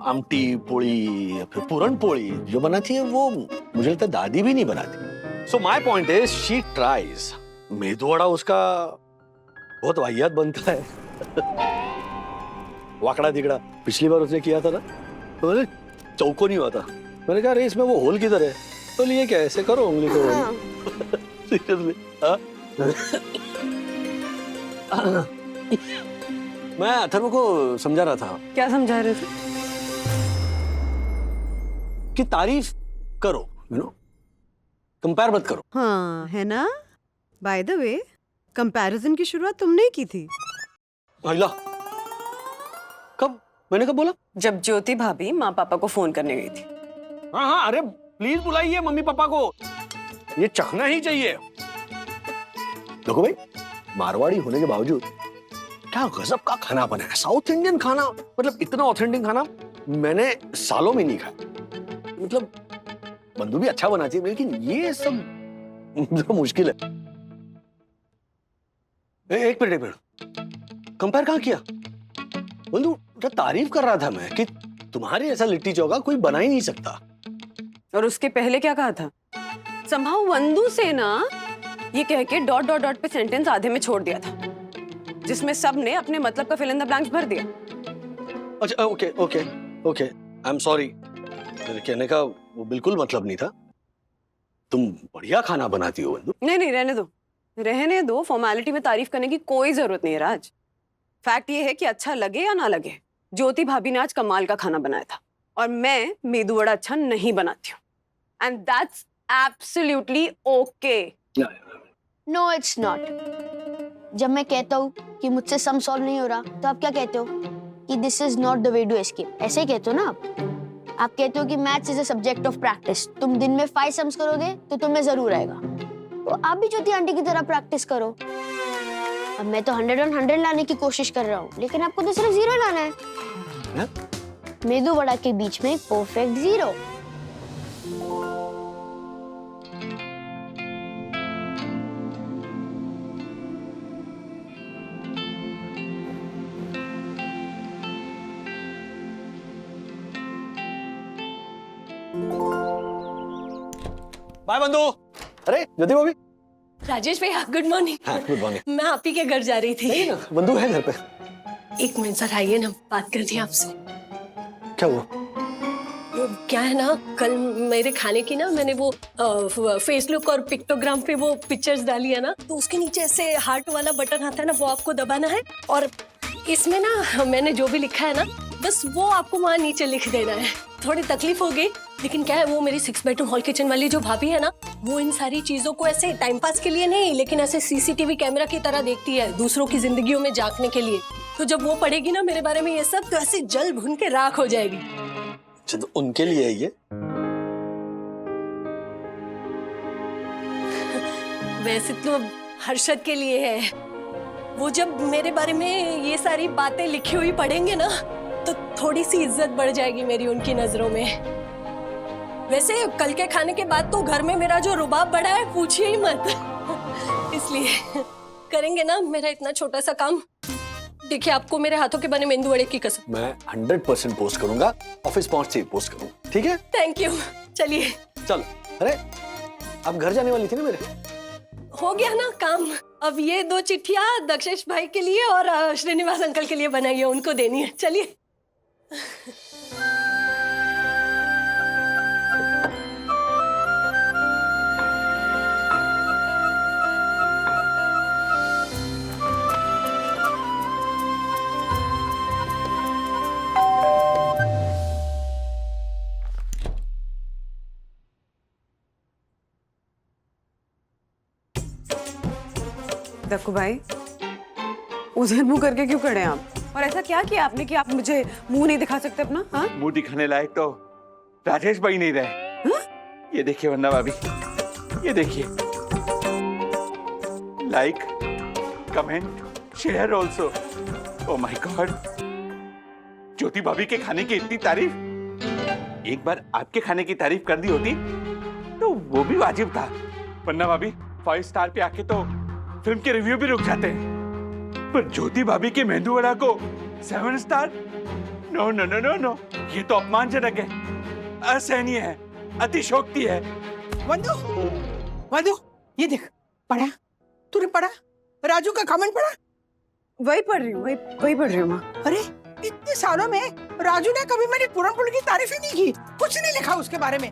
Speaker 1: आमटी पोड़ी या फिर पूरन पोड़ी जो बनाती है, वो मुझे लगता है दादी भी नहीं बनाती। So my point is she tries. Medu vada उसका बहुत वाहियात बनता है। वाकड़ा तिकड़ा पिछली बार उसने किया था ना, तो मैंने चौको नहीं हुआ था। मैंने कहा अरे इसमें वो होल किधर है? तो लिए क्या ऐसे करो उंगली को। सीरियसली मैं अथर्व को समझा रहा था।
Speaker 2: क्या समझा रहे थे?
Speaker 1: कि तारीफ करो, यू नो, कंपेयर मत करो।
Speaker 15: हाँ है ना। बाय द वे, कंपैरिजन की शुरुआत तुमने की थी।
Speaker 1: महिला कब? मैंने कब बोला?
Speaker 2: जब ज्योति भाभी माँ पापा को फोन करने गई थी।
Speaker 1: हाँ हाँ, अरे प्लीज बुलाइए मम्मी पापा को, ये चखना ही चाहिए। देखो भाई, मारवाड़ी होने के बावजूद क्या गजब का खाना बना है। साउथ इंडियन खाना, मतलब इतना ऑथेंटिक खाना मैंने सालों में नहीं खाया। मतलब बंधु भी अच्छा बनाती है, लेकिन ये सब जो मुश्किल है। एक मिनट, कंपेयर कहाँ किया? बंधु तारीफ कर रहा था मैं कि तुम्हारे ऐसा लिट्टी चोखा कोई बना ही नहीं सकता।
Speaker 2: और उसके पहले क्या कहा था? संभाव वंदू से ना ये कह के डॉट डॉट डॉट पे सेंटेंस आधे में छोड़ दिया था, जिसमें सब ने अपने मतलब का फिल इन द ब्लैंक्स भर दिया।
Speaker 1: अच्छा okay okay okay, I am sorry. मेरे कहने का वो बिल्कुल मतलब नहीं था। तुम बढ़िया खाना बनाती हो बंधु।
Speaker 2: नहीं, रहने दो। फॉर्मेलिटी में तारीफ करने की कोई जरूरत नहीं है राज। फैक्ट ये है कि अच्छा लगे या ना लगे, ज्योति भाभी ने आज कमाल का खाना बनाया था, और मैं मेदू वड़ा अच्छा नहीं बनाती हूँ, and that's absolutely okay.
Speaker 14: No it's not. जब मैं कहता हूँ कि मुझसे सम सॉल्व नहीं हो रहा, तो आप क्या कहते हो? कि this is not the way to escape, ऐसे ही कहते हो ना आप कहते हो कि maths is a subject of practice. तुम दिन में 5 सम्स करोगे तो तुम्हें जरूर आएगा। तो आप भी ज्योति आंटी की तरह प्रैक्टिस करो। अब मैं तो 100 on 100 लाने की कोशिश कर रहा हूँ, लेकिन आपको तो सिर्फ 0 लाना है। मेदू वड़ा के बीच में परफेक्ट 0।
Speaker 1: बाय बंधु। अरे ज्योति भाभी।
Speaker 6: राजेश भैया गुड मॉर्निंग।
Speaker 1: हाँ गुड मॉर्निंग।
Speaker 6: मैं आप ही के घर जा रही थी।
Speaker 1: बंधु है घर पे।
Speaker 6: एक मिनट सर, आइए ना, बात करनी है आपसे।
Speaker 1: क्या हुआ?
Speaker 6: वो क्या है ना, कल मेरे खाने की ना मैंने वो फेसबुक और पिक्टोग्राम पे वो पिक्चर्स डाली है ना, तो उसके नीचे ऐसे हार्ट वाला बटन आता है ना, वो आपको दबाना है, और इसमें ना मैंने जो भी लिखा है ना, बस वो आपको वहाँ नीचे लिख देना है। थोड़ी तकलीफ हो गई, लेकिन क्या है, वो मेरी 6 बेडरूम हॉल किचन वाली जो भाभी है ना, वो इन सारी चीजों को ऐसे टाइम पास के लिए नहीं, लेकिन ऐसे सीसीटीवी कैमरा की तरह देखती है, दूसरों की जिंदगियों में झांकने के लिए। तो जब वो पढ़ेगी ना मेरे बारे में ये सब, तो ऐसे जल भुन के राख हो जाएगी।
Speaker 1: अच्छा, तो उनके लिए है ये?
Speaker 6: वैसे तो हर्षद के लिए है। वो जब मेरे बारे में ये सारी बातें लिखी हुई पढ़ेंगे ना, तो थोड़ी सी इज्जत बढ़ जाएगी मेरी उनकी नजरों में। वैसे कल के खाने के बाद तो घर में मेरा जो रुबाब बढ़ा है, पूछिए ही मत। इसलिए करेंगे ना मेरा इतना छोटा सा काम। देखिए, आपको मेरे हाथों के बने मेंदू वड़े की कसम।
Speaker 1: मैं 100% पोस्ट करूंगा, ऑफिस पहुंच से पोस्ट करूंगा, ठीक है?
Speaker 6: Thank you. चलिए
Speaker 1: चल। अरे अब घर जाने वाली थी ना मेरे।
Speaker 6: हो गया ना काम। अब ये 2 चिट्ठियां दक्षेश भाई के लिए और श्रीनिवास अंकल के लिए बनाई है, उनको देनी है। चलिए।
Speaker 2: दक्कू भाई, उधर मुंह करके क्यों खड़े हैं आप? और ऐसा क्या किया आपने कि आप मुझे मुंह नहीं दिखा सकते अपना? हाँ,
Speaker 5: मुंह दिखाने लायक तो राजेश भाई नहीं रहे।
Speaker 2: हाँ?
Speaker 5: ये देखिए वंदना भाभी, ये देखिए, like, comment, share also. Oh my God, Jyoti भाभी के खाने की इतनी तारीफ, एक बार आपके खाने की तारीफ कर दी होती तो वो भी वाजिब था। वंदना भाभी 5 स्टार पे आके तो फिल्म के रिव्यू भी रुक जाते हैं, पर ज्योति भाभी के मेंदू वड़ा को 7 star? No no no no no, ये तो अपमानजनक है, असहनीय है, अतिशोक्ति है।
Speaker 3: वंदू, वंदू, ये देख, पढ़ा? तूने पढ़ा? राजू का कमेंट पढ़ा?
Speaker 2: वही पढ़ रही हूँ, वही पढ़ रही हूँ माँ।
Speaker 3: अरे इतने सालों में राजू ने कभी मेरी पूरन पोली की तारीफ ही नहीं की, कुछ नहीं लिखा उसके बारे में।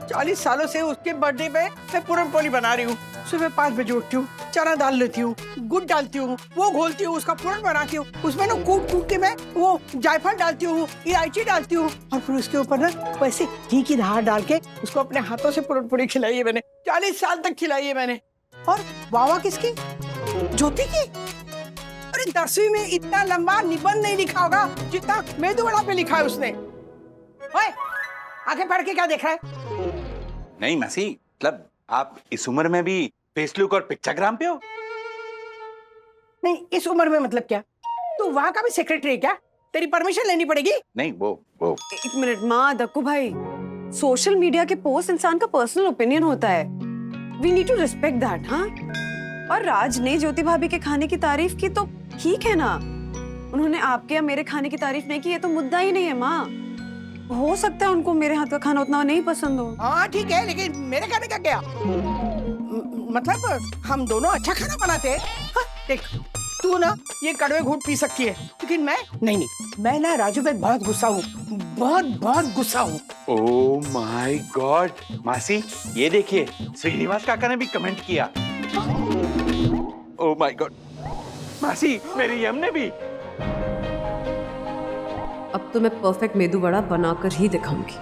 Speaker 3: 40 सालों से उसके बर्थडे पे मैं पूरन पोली बना रही हूँ। सुबह 5 बजे उठती हूँ, चना डाल लेती हूँ, गुड़ डालती हूँ, वो घोलती हूँ, उसका पूरन बनाती हूँ, उसमें ना कूट के मैं वो जायफल डालती हूँ, इलायची डालती हूँ, और फिर उसके ऊपर ना वैसे घी की धार डाल के उसको अपने हाथों से पूरन पोली खिलाई है मैंने। 40 साल तक खिलाई है मैंने। और वावा किसकी? ज्योति की। अरे 10वीं में इतना लंबा निबंध नहीं लिखा होगा जितना मेदू वड़ा पे लिखा है उसने। ओए, आगे पढ़ के क्या देख रहा है?
Speaker 5: नहीं मसी, मतलब आप इस उम्र में भी फेसलुक और पिक्चरग्राम पे हो?
Speaker 3: नहीं, इस उम्र में मतलब क्या? तू वहाँ का भी सेक्रेटरी है क्या? तेरी परमिशन लेनी पड़ेगी।
Speaker 5: नहीं, वो
Speaker 2: 1 मिनट माँ, दक्कू भाई, सोशल मीडिया के पोस्ट इंसान का पर्सनल ओपिनियन होता है। We need to respect that. हाँ, और राज ने ज्योति भाभी के खाने की तारीफ की तो ठीक है ना, उन्होंने आपके या मेरे खाने की तारीफ नहीं की, ये तो मुद्दा ही नहीं है माँ। हो सकता है उनको मेरे हाथ का खाना उतना नहीं पसंद हो।
Speaker 3: हाँ ठीक है, लेकिन मेरे खाने का क्या? मतलब हम दोनों अच्छा खाना बनाते हैं। हाँ, देख तू ना ये कड़वे घूंट पी सकती है, लेकिन मैं नहीं, मैं ना राजू पे बहुत गुस्सा हूँ, बहुत गुस्सा हूँ।
Speaker 5: ओह माय गॉड, मासी ये देखिए, श्रीनिवास काका ने भी कमेंट किया। ओह माय गॉड, मासी मेरी यम ने भी।
Speaker 2: अब तो मैं परफेक्ट मेदू वड़ा बनाकर ही दिखाऊंगी।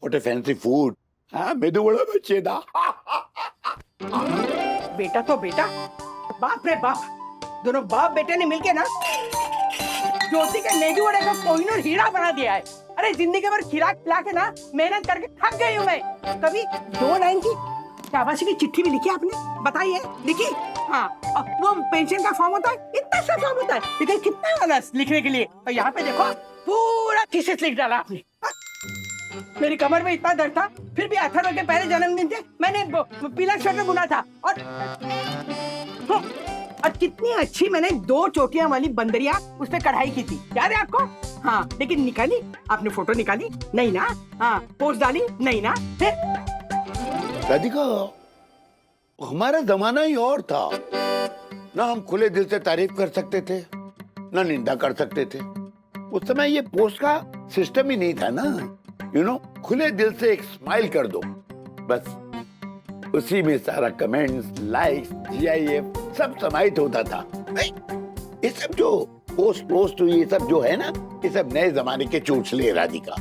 Speaker 10: What a fancy food. हाँ, मेदू वड़ा बच्चेदा।
Speaker 3: बेटा तो बेटा, बाप रे बाप, दोनों बाप बेटे ने मिलके ना ज्योति के मेदू वड़े को कोहिनूर हीरा बना दिया है। अरे जिंदगी भर खिला खिला के ना मेहनत करके थक गई हूँ मैं। कभी 2 लाइन की शाबाशी की चिट्ठी भी लिखी आपने? बताइए, लिखी? हाँ, वो पेंशन का फॉर्म होता है, इतना सा फॉर्म होता है, लेकिन कितना वाला लिखने के लिए। और यहाँ पे देखो पूरा थीसिस लिख डाला आपने। मेरी कमर में इतना दर्द था, फिर भी अथर्व के पहले जन्मदिन थे मैंने पीला स्वेटर बुना था। और कितनी अच्छी मैंने 2 चोटियां वाली बंदरिया उस पे कढ़ाई की थी, याद है आपको? हाँ, लेकिन निकाली आपने? फोटो निकाली नहीं ना? हाँ, पोस्ट डाली नहीं ना?
Speaker 10: राधिका, हमारा जमाना ही और था ना, हम खुले दिल से तारीफ कर सकते थे ना निंदा कर सकते थे। उस समय ये पोस्ट का सिस्टम ही नहीं था ना, खुले दिल से एक स्माइल कर दो बस, उसी में सारा कमेंट्स, लाइक्स, GIF सब समाहित होता था। ये सब जो पोस्ट ये सब जो है ना, ये सब नए जमाने के चोचले राधिका।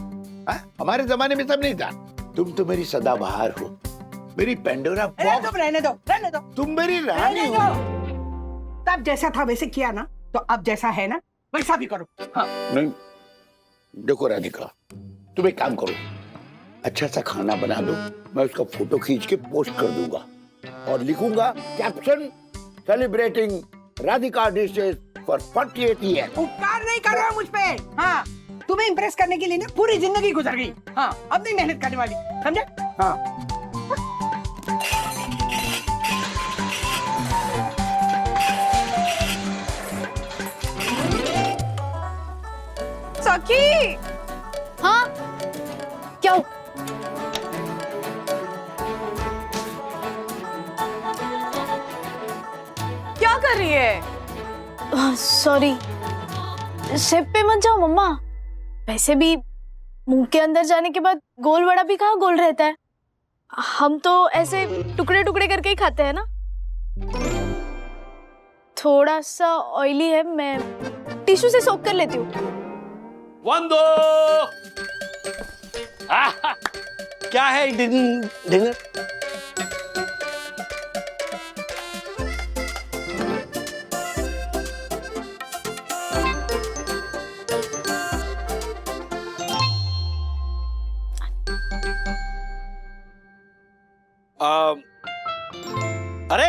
Speaker 10: हमारे जमाने में सब नहीं था। तुम तो मेरी सदाबहार हो, मेरी पेंडोरा बॉक्स।
Speaker 3: रहने दो।
Speaker 10: तुम मेरी रानी हो।
Speaker 3: तब जैसा था वैसे किया ना, तो अब जैसा है ना वैसा भी करो। हाँ।
Speaker 10: नहीं, देखो राधिका, तुम एक काम करो, अच्छा सा खाना बना दो, मैं उसका फोटो खींच के पोस्ट कर दूंगा और लिखूंगा caption, celebrating Radhika dishes for 48 years.
Speaker 3: उपकार नहीं कर रहा मुझ पे। हाँ, तुम्हें इम्प्रेस करने के लिए ना पूरी जिंदगी गुजर गई। हाँ, अब नहीं मेहनत करने वाली, समझे? हाँ।
Speaker 2: सखी।
Speaker 13: हाँ, क्या हो?
Speaker 2: क्या कर रही है?
Speaker 13: सॉरी, शेप पे मत जाओ मम्मा। वैसे भी मुंह के अंदर जाने के बाद गोल वड़ा भी कहाँ गोल रहता है, हम तो ऐसे टुकड़े टुकड़े करके ही खाते हैं ना। थोड़ा सा ऑयली है, मैं टिश्यू से सोक कर लेती हूँ।
Speaker 1: वंदो, क्या है डिनर?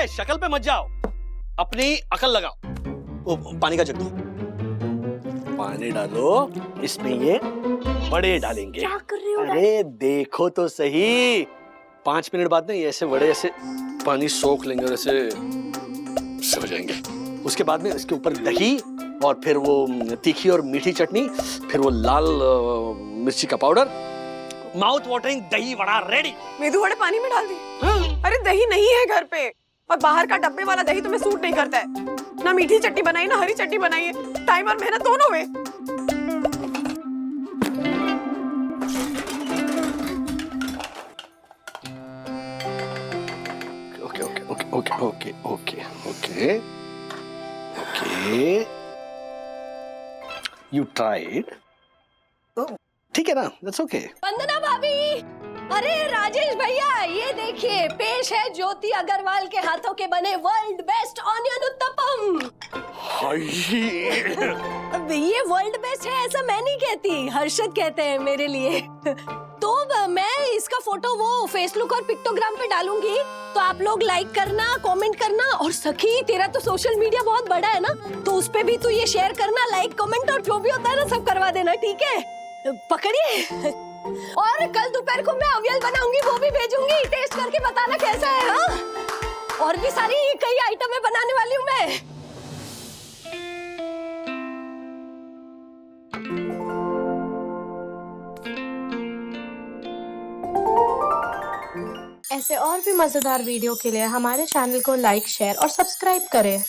Speaker 1: शक्ल पे मत जाओ, अपनी अकल लगाओ। वो पानी का जग दो, पानी डालो, इसमें ये वड़े डालेंगे।
Speaker 14: क्या कर रहे हो?
Speaker 1: अरे देखो तो सही, 5 मिनट बाद ना ये ऐसे वड़े ऐसे पानी सोख लेंगे और ऐसे हो जाएंगे। उसके बाद में इसके ऊपर दही और फिर वो तीखी और मीठी चटनी, फिर वो लाल मिर्ची का पाउडर, माउथ वाटरिंग दही वड़ा रेडी।
Speaker 2: मेदू वड़े पानी में डाल दी। अरे दही नहीं है घर पे, और बाहर का डब्बे वाला दही तुम्हें सूट नहीं करता है। ना मीठी चटनी बनाई ना हरी चटनी बनाई है, टाइम और मेहनत दोनों में।
Speaker 1: Okay okay okay okay okay okay okay okay, you tried, ठीक है ना, दैट्स ओके।
Speaker 6: वंदना भाभी, अरे राजेश भैया, ये देखिए पेश है ज्योति अग्रवाल के हाथों के बने वर्ल्ड बेस्ट ऑनियन उत्तपम। अब ये वर्ल्ड बेस्ट है ऐसा मैं नहीं कहती, हर्षद कहते हैं मेरे लिए। तो मैं इसका फोटो वो फेसबुक और पिक्टोग्राम पे डालूंगी, तो आप लोग लाइक करना, कमेंट करना। और सखी, तेरा तो सोशल मीडिया बहुत बड़ा है ना, तो उस पे भी तू ये शेयर करना, लाइक कमेंट और जो भी होता है ना सब करवा देना, ठीक है? पकड़िए। और कल दोपहर को मैं अवियल बनाऊंगी, वो भी भेजूंगी, टेस्ट करके बताना कैसा है। हाँ, और भी सारी कई आइटमें बनाने वाली हूँ मैं।
Speaker 13: ऐसे और भी मजेदार वीडियो के लिए हमारे चैनल को लाइक, शेयर और सब्सक्राइब करें।